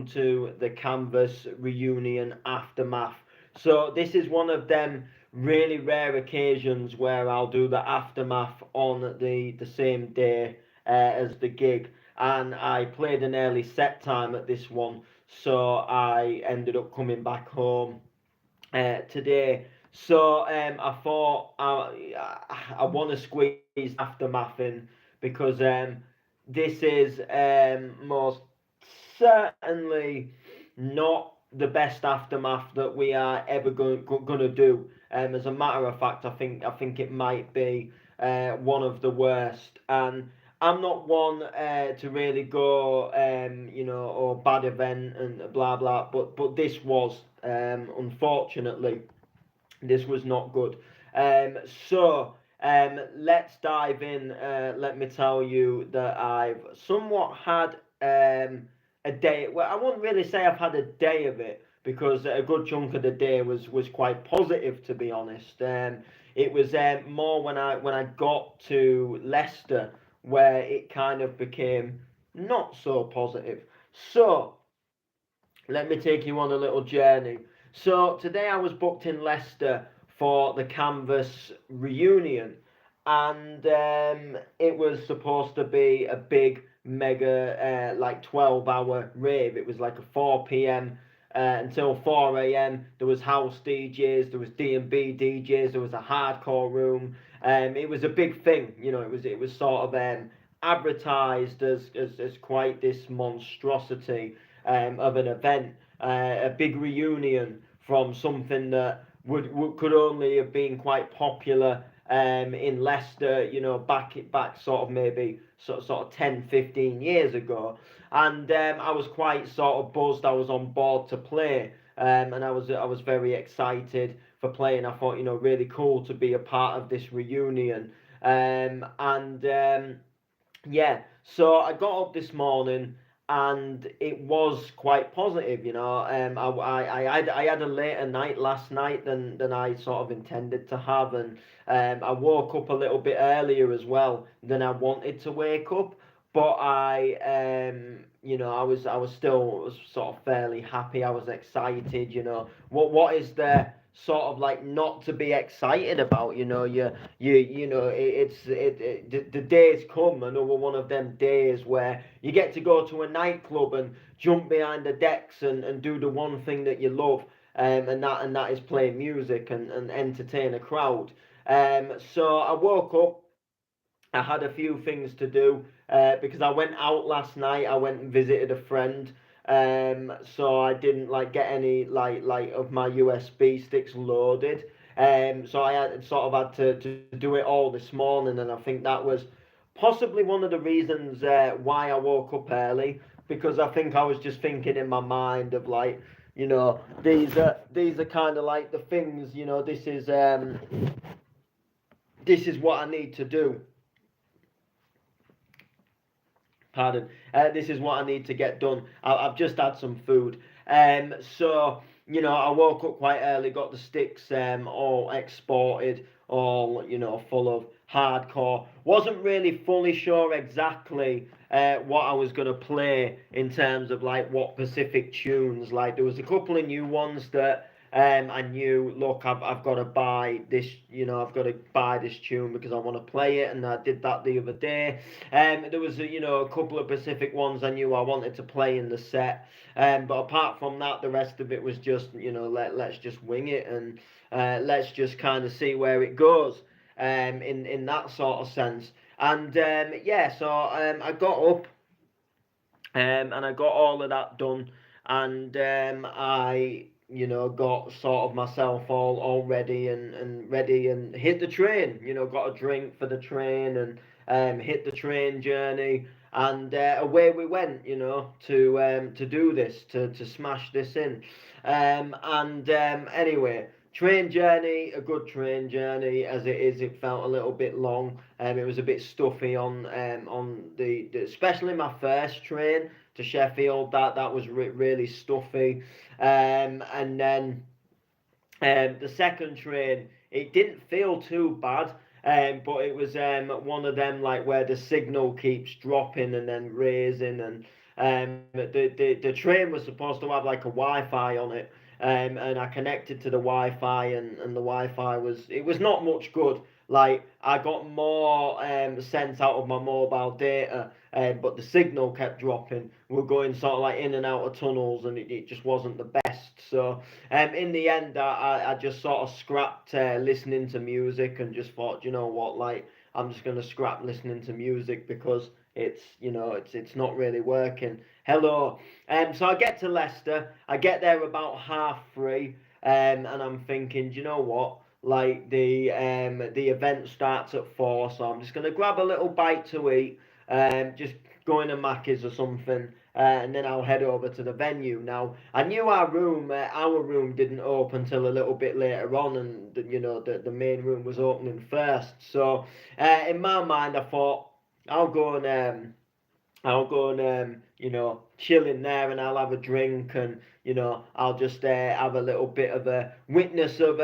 to the Canvas reunion aftermath. So this is one of them really rare occasions where I'll do the aftermath on the same day as the gig, and I played an early set time at this one, so I ended up coming back home today. So I thought I want to squeeze the aftermath in because this is most certainly not the best aftermath that we are ever going to do. As a matter of fact, I think it might be one of the worst. And I'm not one to really go, or bad event and blah blah. But this was, unfortunately, this was not good. So let's dive in. Let me tell you that I've somewhat had a day. Well, I wouldn't really say I've had a day of it because a good chunk of the day was quite positive, to be honest. It was more when I got to Leicester where it kind of became not so positive. So let me take you on a little journey. So today I was booked in Leicester for the Canvas reunion, and it was supposed to be a big, mega, like 12-hour rave. It was like a 4 p.m. Until 4 a.m. There was house DJs, there was D&B DJs, there was a hardcore room. It was a big thing, It was sort of advertised as quite this monstrosity of an event, a big reunion from something that could only have been quite popular in Leicester, back sort of maybe sort of 10, 15 years ago. And I was quite sort of buzzed. I was on board to play, and I was very excited for playing. I thought, really cool to be a part of this reunion. And yeah, so I got up this morning and it was quite positive, I had a later night last night than I sort of intended to have, and I woke up a little bit earlier as well than I wanted to wake up, but I was still sort of fairly happy. I was excited. What is there sort of like not to be excited about? The days come, another one of them days where you get to go to a nightclub and jump behind the decks and do the one thing that you love, and that is play music and entertain a crowd. So I woke up. I had a few things to do because I went out last night. I went and visited a friend. So I didn't like get any like of my USB sticks loaded. So I had sort of had to do it all this morning, and I think that was possibly one of the reasons why I woke up early, because I think I was just thinking in my mind of like, these are kind of like the things, this is what I need to do. Pardon. This is what I need to get done. I've just had some food. So, I woke up quite early, got the sticks all exported, all, full of hardcore. Wasn't really fully sure exactly what I was going to play in terms of like what specific tunes. Like, there was a couple of new ones that I knew, look, I've got to buy this, I've got to buy this tune because I want to play it, and I did that the other day. There was a couple of specific ones I knew I wanted to play in the set, but apart from that, the rest of it was just, let's just wing it, and let's just kind of see where it goes, in that sort of sense. And yeah, so I got up, and I got all of that done, and I got sort of myself all ready and ready and hit the train. Got a drink for the train, and hit the train journey, and away we went. To do this, to smash this in, and anyway. Train journey, a good train journey as it is. It felt a little bit long. It was a bit stuffy on the especially my first train to Sheffield. That was really stuffy. And then the second train, it didn't feel too bad. But it was one of them like where the signal keeps dropping and then raising, and The train was supposed to have like a Wi-Fi on it, and I connected to the Wi-Fi, and the Wi-Fi was not much good. Like I got more sense out of my mobile data, but the signal kept dropping. We're going sort of like in and out of tunnels, and it just wasn't the best. So in the end, I just sort of scrapped listening to music and just thought, you know what, like I'm just gonna scrap listening to music because it's not really working. Hello. So I get to Leicester. I get there about 3:30, and I'm thinking, do you know what? Like the event starts at 4, so I'm just gonna grab a little bite to eat. Just going to Macca's or something, and then I'll head over to the venue. Now I knew our room didn't open till a little bit later on, and the main room was opening first. So in my mind, I thought I'll go and chill in there, and I'll have a drink, and I'll just have a little bit of a witness of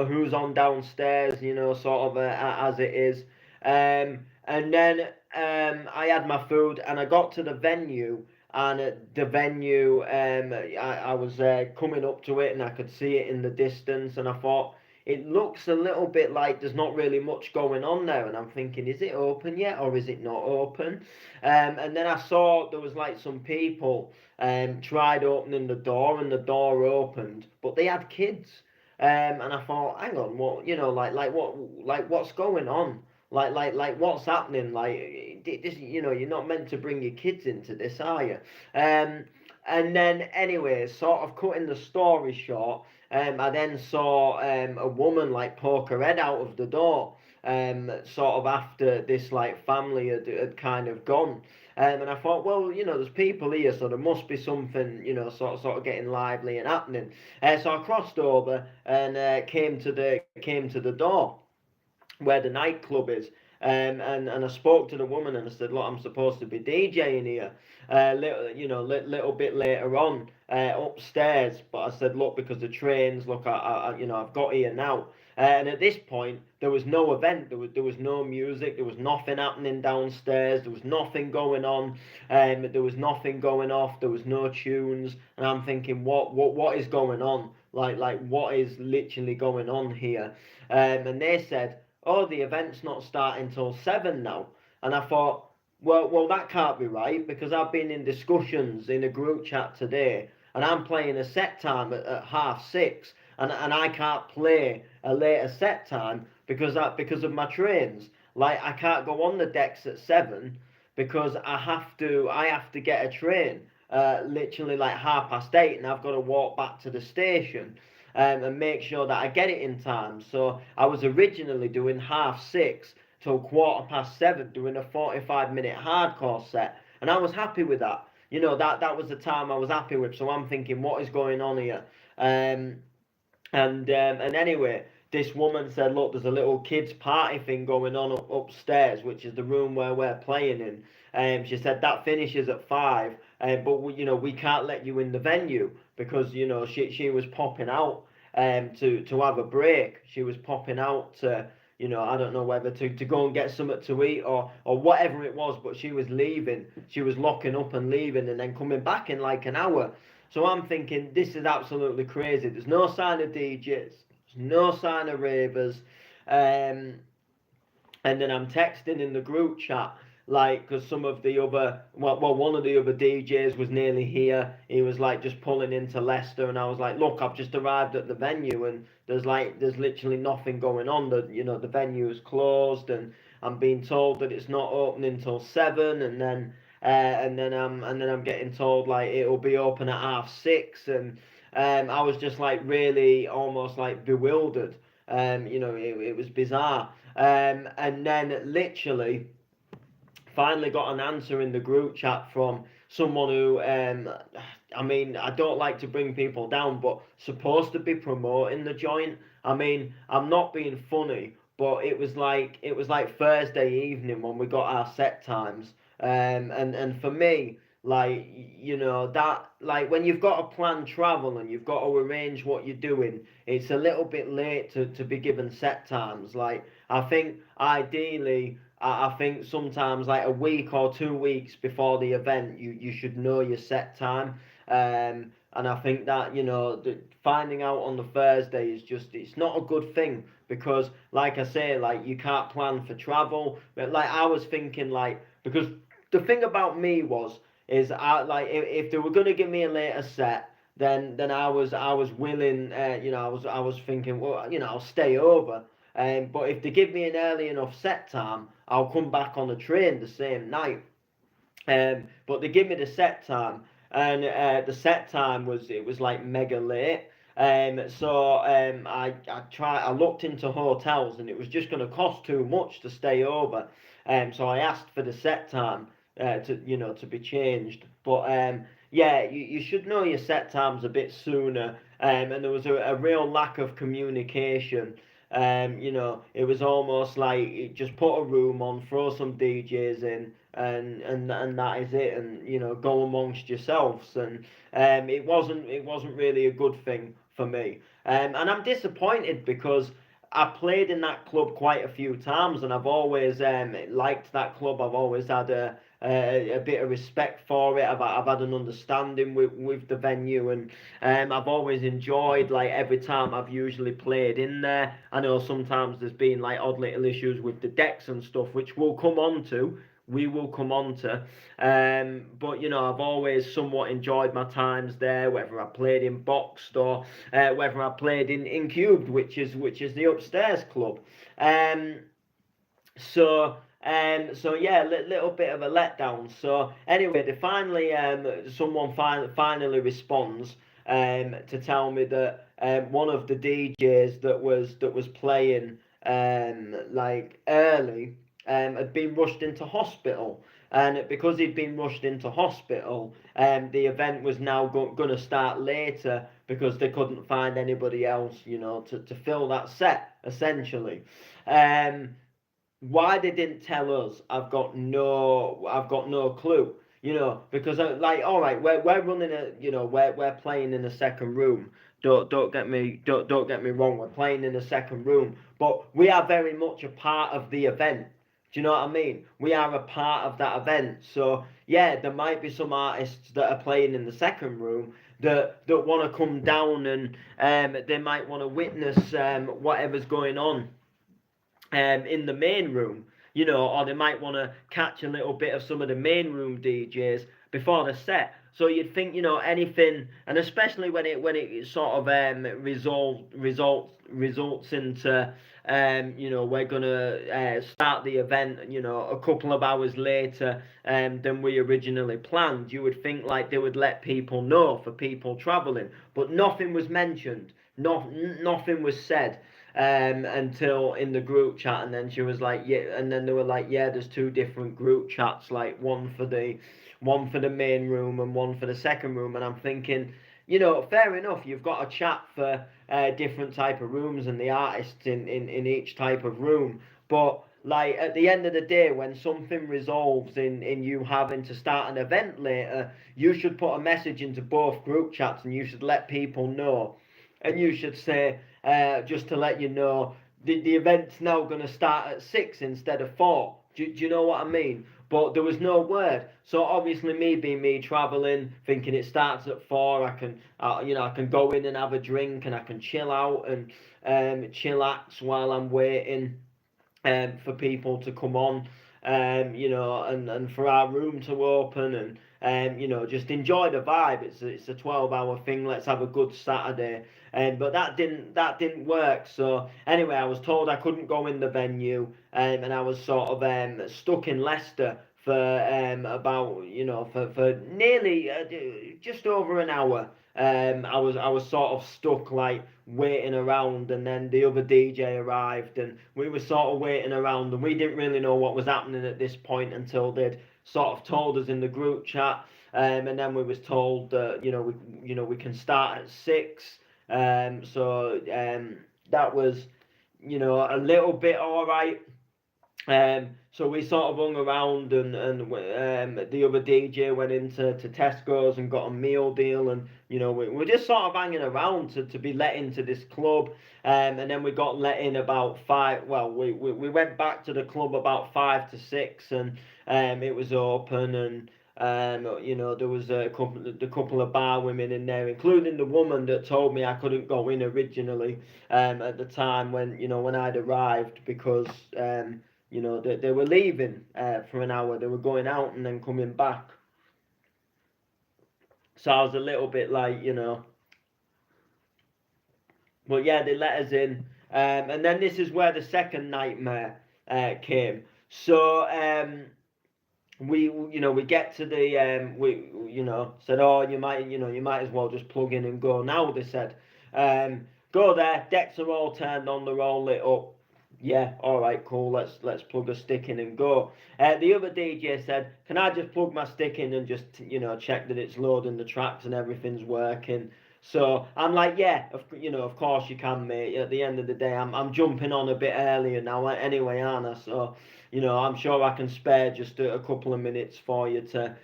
who's on downstairs, sort of as it is. And then I had my food, and I got to the venue, and at the venue, I was coming up to it, and I could see it in the distance, and I thought it looks a little bit like there's not really much going on there, and I'm thinking, is it open yet or is it not open? And then I saw there was like some people tried opening the door, and the door opened, but they had kids. And I thought, hang on, what, what's going on? What's happening? Like, this, you're not meant to bring your kids into this, are you? And then, anyway, sort of cutting the story short, I then saw a woman like poke her head out of the door, sort of after this like family had kind of gone. And I thought, well, there's people here, so there must be something, sort of getting lively and happening. So I crossed over and came to the door where the nightclub is. And I spoke to the woman, and I said, look, I'm supposed to be DJing here, little bit later on upstairs. But I said, look, because the trains, look, I've got here now. And at this point, there was no event. There was no music. There was nothing happening downstairs. There was nothing going on. There was nothing going off. There was no tunes. And I'm thinking, what is going on? Like what is literally going on here? And they said, oh, the event's not starting till 7 now. And I thought, well, that can't be right, because I've been in discussions in a group chat today, and I'm playing a set time at 6:30, and I can't play a later set time because of my trains. Like, I can't go on the decks at 7 because I have to get a train literally like 8:30, and I've got to walk back to the station and make sure that I get it in time. So I was originally doing 6:30 till 7:15, doing a 45-minute hardcore set, and I was happy with that. That was the time I was happy with. So I'm thinking, what is going on here? And anyway, this woman said, look, there's a little kids party thing going on upstairs, which is the room where we're playing in. She said that finishes at 5, but we can't let you in the venue because she was popping out to have a break. She was popping out to I don't know whether to go and get something to eat or whatever it was, but she was leaving. She was locking up and leaving, and then coming back in like an hour. So I'm thinking, this is absolutely crazy. There's no sign of DJs. There's no sign of ravers. And then I'm texting in the group chat, like, because some of the other, one of the other DJs was nearly here. He was like just pulling into Leicester, and I was like, look, I've just arrived at the venue, and there's literally nothing going on. The venue is closed, and I'm being told that it's not opening until 7, and then I'm getting told like it'll be open at 6:30, and I was just like really almost like bewildered. It was bizarre. And then literally finally got an answer in the group chat from someone who, I mean, I don't like to bring people down, but supposed to be promoting the joint. I mean, I'm not being funny, but it was like Thursday evening when we got our set times. And for me, like, that, like, when you've got to plan travel and you've got to arrange what you're doing, it's a little bit late to be given set times. Like, I think ideally I think sometimes like a week or 2 weeks before the event, you should know your set time. And I think that, finding out on the Thursday is just, it's not a good thing because, like I say, like you can't plan for travel. But like I was thinking, like, because the thing about me is I like if they were gonna give me a later set, then I was willing. I was thinking, well, I'll stay over. But if they give me an early enough set time, I'll come back on the train the same night. But they give me the set time, and the set time was like mega late. I looked into hotels, and it was just going to cost too much to stay over. So I asked for the set time to be changed. But yeah, you should know your set times a bit sooner. And there was a real lack of communication. It was almost like just put a room on, throw some DJs in, and that is it, and go amongst yourselves. And it wasn't really a good thing for me. And I'm disappointed because I played in that club quite a few times, and I've always liked that club. I've always had a bit of respect for it. I've had an understanding with the venue, and I've always enjoyed, like, every time I've usually played in there. I know sometimes there's been like odd little issues with the decks and stuff, which we will come on to. But I've always somewhat enjoyed my times there, whether I played in Boxed or whether I played in Cubed, which is the upstairs club. Um, so yeah, little bit of a letdown. So anyway, someone finally responds to tell me that one of the DJs that was playing like early had been rushed into hospital. And because he'd been rushed into hospital, the event was now going to start later because they couldn't find anybody else, to fill that set, essentially. Um, why they didn't tell us, I've got no clue. Because like, all right, we're running we're playing in the second room. Don't get me wrong, we're playing in the second room, but we are very much a part of the event. Do you know what I mean? We are a part of that event. So yeah, there might be some artists that are playing in the second room that want to come down, and they might want to witness whatever's going on in the main room, or they might want to catch a little bit of some of the main room DJs before the set. So you'd think, anything, and especially when it sort of results into we're gonna start the event, a couple of hours later than we originally planned. You would think like they would let people know for people traveling, but nothing was mentioned. Nothing was said until in the group chat, and then she was like, yeah, and then they were like, yeah, there's two different group chats, like one for the main room and one for the second room. And I'm thinking, fair enough, you've got a chat for different type of rooms and the artists in each type of room, but like at the end of the day, when something resolves in you having to start an event later, you should put a message into both group chats, and you should let people know, and you should say, just to let you know, the event's now going to start at 6 instead of 4. Do you know what I mean? But there was no word. So obviously, me being me, traveling, thinking it starts at 4, I can go in and have a drink, and I can chill out and chillax while I'm waiting for people to come on, and for our room to open, and just enjoy the vibe. It's a 12-hour thing. Let's have a good Saturday. But that didn't work. So anyway, I was told I couldn't go in the venue, and I was sort of stuck in Leicester for about for nearly just over an hour. I was sort of stuck, like, waiting around, and then the other DJ arrived, and we were sort of waiting around, and we didn't really know what was happening at this point until they'd sort of told us in the group chat. And then we was told that we can start at 6. So that was a little bit all right. So we sort of hung around, and the other DJ went into Tesco's and got a meal deal, and we're just sort of hanging around to be let into this club. And then we got let in about five. Well, we went back to the club about 5 to 6, and it was open, and there was a couple of bar women in there, including the woman that told me I couldn't go in originally, at the time when I'd arrived, because they were leaving for an hour. They were going out and then coming back. So I was a little bit like, but yeah, they let us in. And then this is where the second nightmare came. So we get to the said, oh, you might as well just plug in and go now. They said, go there. Decks are all turned on. They're all lit up. Yeah, all right, cool. Let's plug a stick in and go. The other DJ said, "Can I just plug my stick in and just check that it's loading the tracks and everything's working?" So I'm like, "Yeah, of course you can, mate. At the end of the day, I'm jumping on a bit earlier now anyway, aren't I? So I'm sure I can spare just a couple of minutes for you to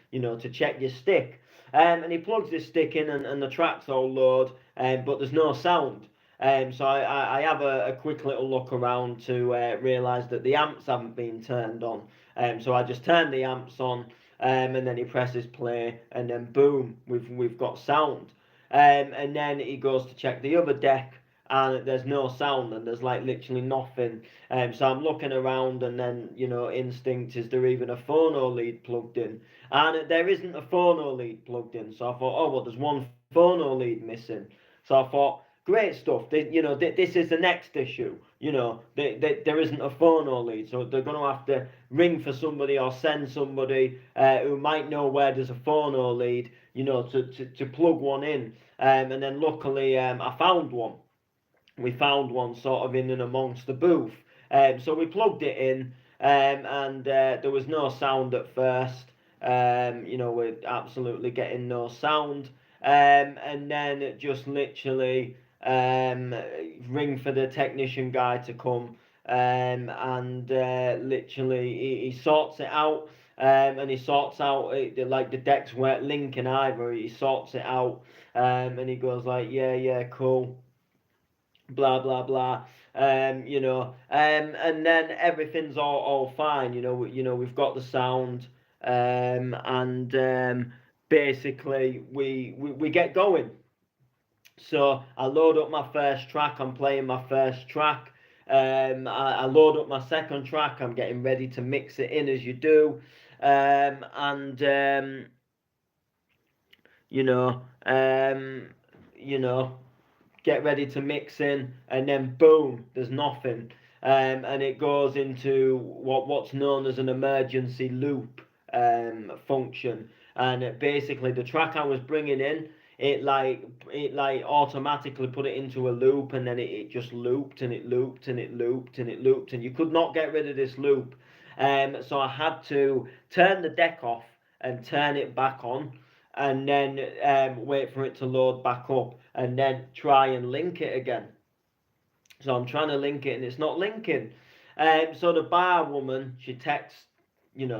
check your stick." And he plugs this stick in, and the tracks all load, but there's no sound. So I have a quick little look around to realise that the amps haven't been turned on. So I just turn the amps on, and then he presses play, and then boom, we've got sound. And then he goes to check the other deck, and there's no sound, and there's like literally nothing. So I'm looking around, and then instinct, is there even a phono lead plugged in? And there isn't a phono lead plugged in. So I thought, oh well, there's one phono lead missing. So I thought, great stuff. This is the next issue. There isn't a phono lead, so they're going to have to ring for somebody or send somebody who might know where there's a phono lead, to plug one in. And then luckily, I found one. We found one sort of in and amongst the booth. So we plugged it in, and there was no sound at first. We're absolutely getting no sound. And then just literally ring for the technician guy to come, and literally he sorts it out, and he sorts out like the decks weren't linking either. He sorts it out, and he goes like, yeah, cool, blah blah blah. And then everything's all fine. We've got the sound, and basically we get going. So I load up my first track. I'm playing my first track. I load up my second track. I'm getting ready to mix it in, as you do. And you know, um, you know, get ready to mix in, and then boom, there's nothing. And it goes into what's known as an emergency loop function. And basically, the track I was bringing in, it like automatically put it into a loop, and then it just looped and it looped and it looped and it looped, and you could not get rid of this loop. So I had to turn the deck off and turn it back on, and then wait for it to load back up, and then try and link it again. So I'm trying to link it, and it's not linking. So the bar woman, she texts,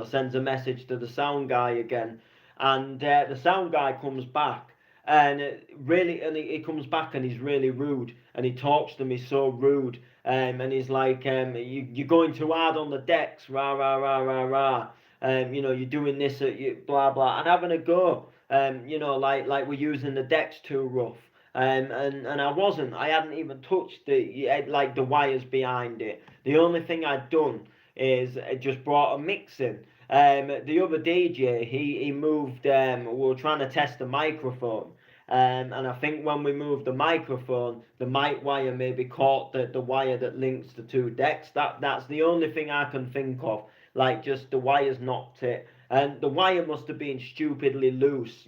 sends a message to the sound guy again, and the sound guy comes back, and he comes back, and he's really rude, and he talks to me so rude, and he's like, you're going too hard on the decks, rah rah rah rah rah. You're doing this at you, blah blah, and having a go. Like we're using the decks too rough. And I wasn't. I hadn't even touched the wires behind it. The only thing I'd done is just brought a mix in. The other DJ, he moved. We were trying to test the microphone, and I think when we moved the microphone, the mic wire maybe caught the wire that links the two decks. That's the only thing I can think of. Like, just the wires knocked it, and the wire must have been stupidly loose.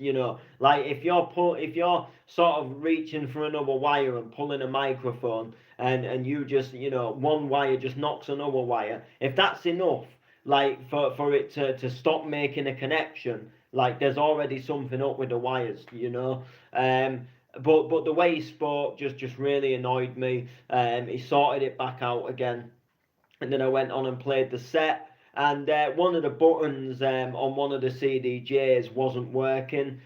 Like if you're sort of reaching for another wire and pulling a microphone, and you just one wire just knocks another wire. If that's enough, like for it to stop making a connection, like there's already something up with the wires. But the way he spoke just really annoyed me. He sorted it back out again. and then I went on and played the set. And one of the buttons on one of the CDJs wasn't working.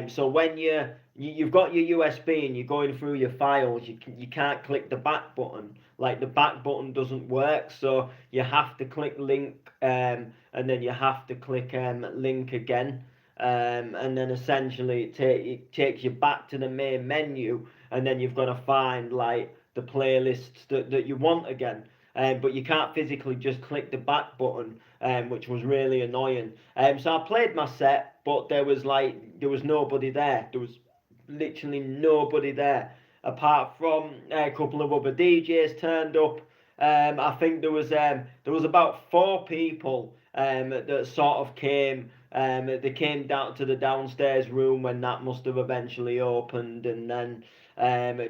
So when you've got your USB and you're going through your files, you can't click the back button. Like the back button doesn't work, so you have to click link, and then you have to click link again. And then essentially it takes you back to the main menu, and then you've got to find like the playlists that you want again. But you can't physically just click the back button, which was really annoying. So I played my set, but there was nobody there. There was literally nobody there, apart from a couple of other DJs turned up. I think there was about 4 people that sort of came. They came down to the downstairs room when that must have eventually opened, and then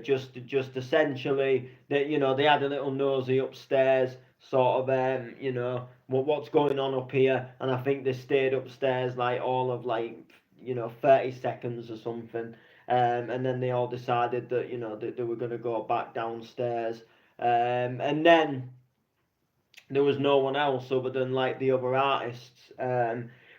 just essentially that they had a little nosy upstairs, sort of what's going on up here, and I think they stayed upstairs like all of like 30 seconds or something, and then they all decided that that they were going to go back downstairs, and then there was no one else other than like the other artists,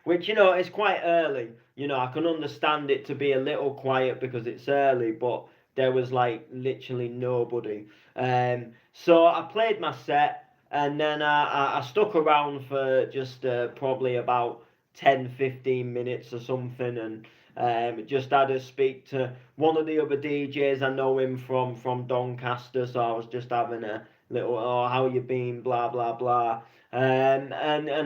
which is quite early. I can understand it to be a little quiet because it's early, but there was like literally nobody. So I played my set, and then I stuck around for just probably about 10-15 minutes or something, and just had to speak to one of the other DJs. I know him from Doncaster, so I was just having a little, oh, how you been, blah blah blah. And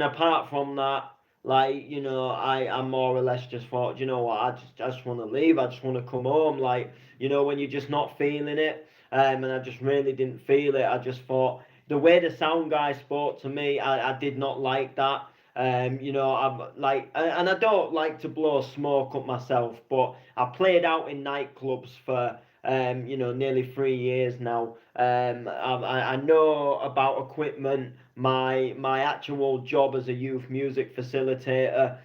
apart from that, like I more or less just thought, what, I just want to leave. I just want to come home. Like when you're just not feeling it, and I just really didn't feel it. I just thought the way the sound guy spoke to me, I did not like that. I'm like, and I don't like to blow smoke up myself, but I played out in nightclubs for nearly 3 years now. I know about equipment. My actual job as a youth music facilitator,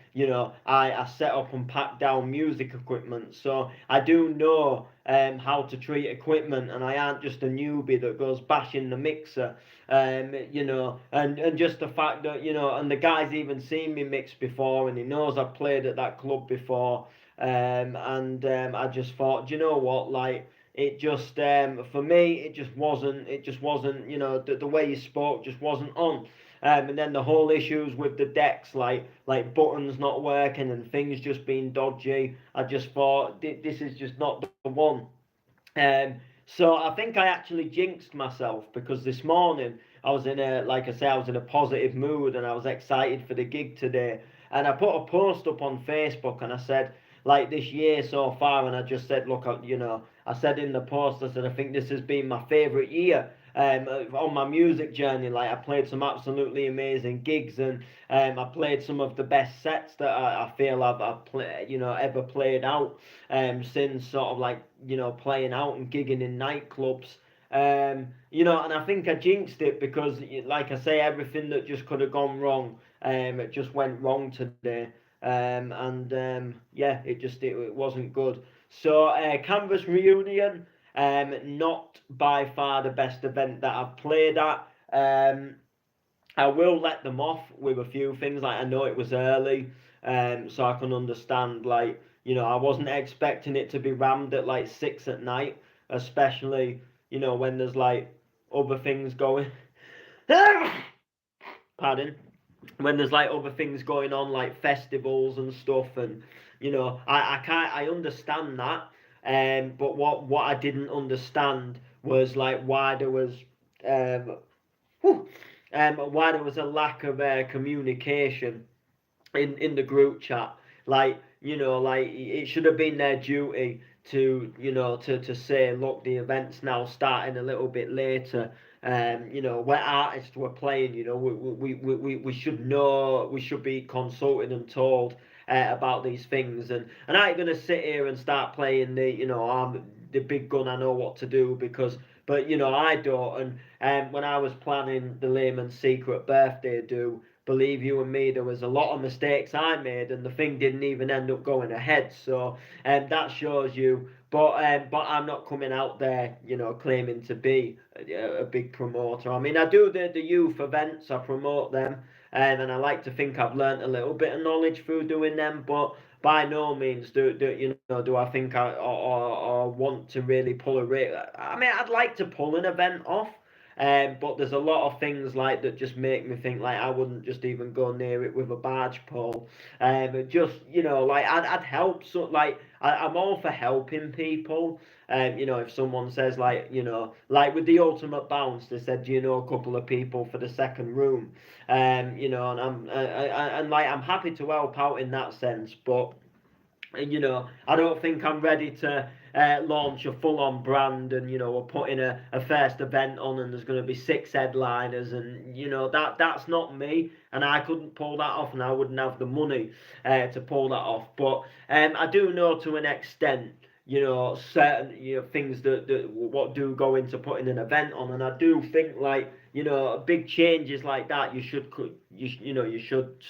I set up and pack down music equipment, so I do know how to treat equipment, and I aren't just a newbie that goes bashing the mixer. And just the fact that and the guy's even seen me mix before, and he knows I've played at that club before. And I just thought, do you know what, like it just for me it just wasn't the way you spoke just wasn't on. And then the whole issues with the decks, like buttons not working and things just being dodgy, I just thought this is just not the one. So I think I actually jinxed myself, because this morning I was like I say, I was in a positive mood and I was excited for the gig today. And I put a post up on Facebook and I said, like, this year so far, and I just said, look, I said in the post, I said, I think this has been my favourite year. On my music journey, like I played some absolutely amazing gigs, and I played some of the best sets that I feel ever played out, since sort of like playing out and gigging in nightclubs. And I think I jinxed it because, like I say, everything that just could have gone wrong, it just went wrong today. And yeah, it wasn't good. So Canvas Reunion, not by far the best event that I've played at. I will let them off with a few things. Like, I know it was early, so I can understand. Like, I wasn't expecting it to be rammed at like 6 at night, especially when there's like other things going. Pardon. When there's like other things going on, like festivals and stuff, and I can't, I understand that. But what I didn't understand was like um why there was a lack of communication in the group chat. Like, like it should have been their duty to to say, look, the event's now starting a little bit later. Where artists were playing, we should know, we should be consulted and told about these things. And I ain't gonna sit here and start playing I'm the big gun, I know what to do, because but I don't. And when I was planning the Layman's Secret birthday do, believe you and me, there was a lot of mistakes I made, and the thing didn't even end up going ahead. So, that shows you. But I'm not coming out there, claiming to be a big promoter. I mean, I do the youth events, I promote them, and I like to think I've learnt a little bit of knowledge through doing them. But by no means do I think or want to really pull a race. I mean, I'd like to pull an event off. But there's a lot of things like that just make me think like I wouldn't just even go near it with a barge pole. Just like I'd help. So like I'm all for helping people. If someone says like with the ultimate bounce, they said, a couple of people for the second room? And and like I'm happy to help out in that sense, but I don't think I'm ready to launch a full-on brand, and we're putting a first event on, and there's going to be 6 headliners, and that's not me, and I couldn't pull that off, and I wouldn't have the money to pull that off. But I do know to an extent, certain things that what do go into putting an event on, and I do think like big changes like that, you should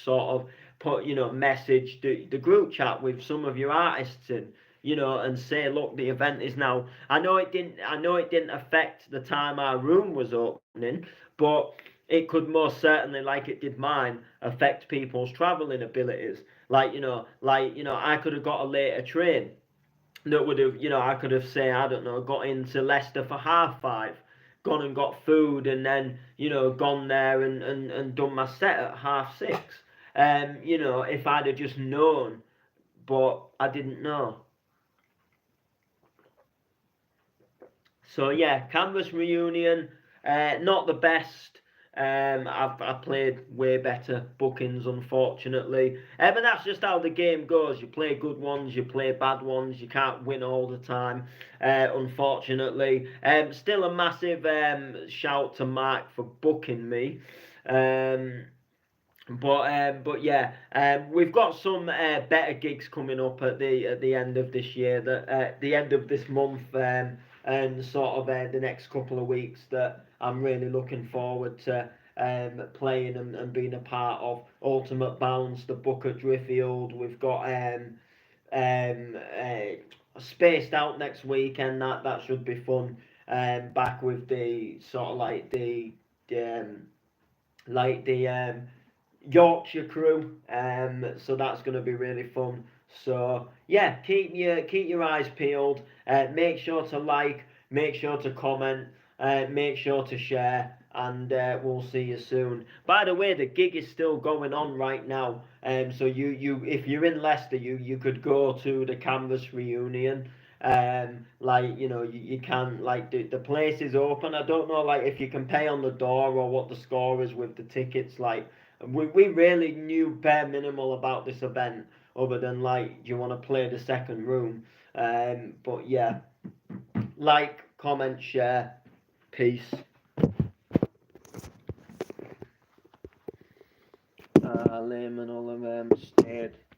sort of put message the group chat with some of your artists in, and say, look, the event is now. I know it didn't affect the time our room was opening, but it could most certainly, like it did mine, affect people's travelling abilities. I could have got a later train that would have, I could have, say, I don't know, got into Leicester for 5:30, gone and got food, and then, gone there and done my set at 6:30. If I'd have just known, but I didn't know. So yeah, Canvas Reunion, not the best. I've played way better bookings, unfortunately. But that's just how the game goes. You play good ones, you play bad ones. You can't win all the time, unfortunately. Still a massive shout to Mark for booking me. But yeah, we've got some better gigs coming up at the end of this year, the end of this month, and sort of the next couple of weeks that I'm really looking forward to playing and being a part of. Ultimate Bounce, the Book at Driffield. We've got Spaced Out next weekend. That should be fun. Back with the sort of the Yorkshire crew, so that's going to be really fun. So yeah, keep your eyes peeled. Make sure to like, make sure to comment, make sure to share, and we'll see you soon. By the way, the gig is still going on right now. So you if you're in Leicester, you could go to the Canvas Reunion. You can, like, the place is open. I don't know like if you can pay on the door or what the score is with the tickets. Like we really knew bare minimal about this event, other than like, do you want to play the second room? But yeah, like, comment, share, peace. Liam and all of them stayed.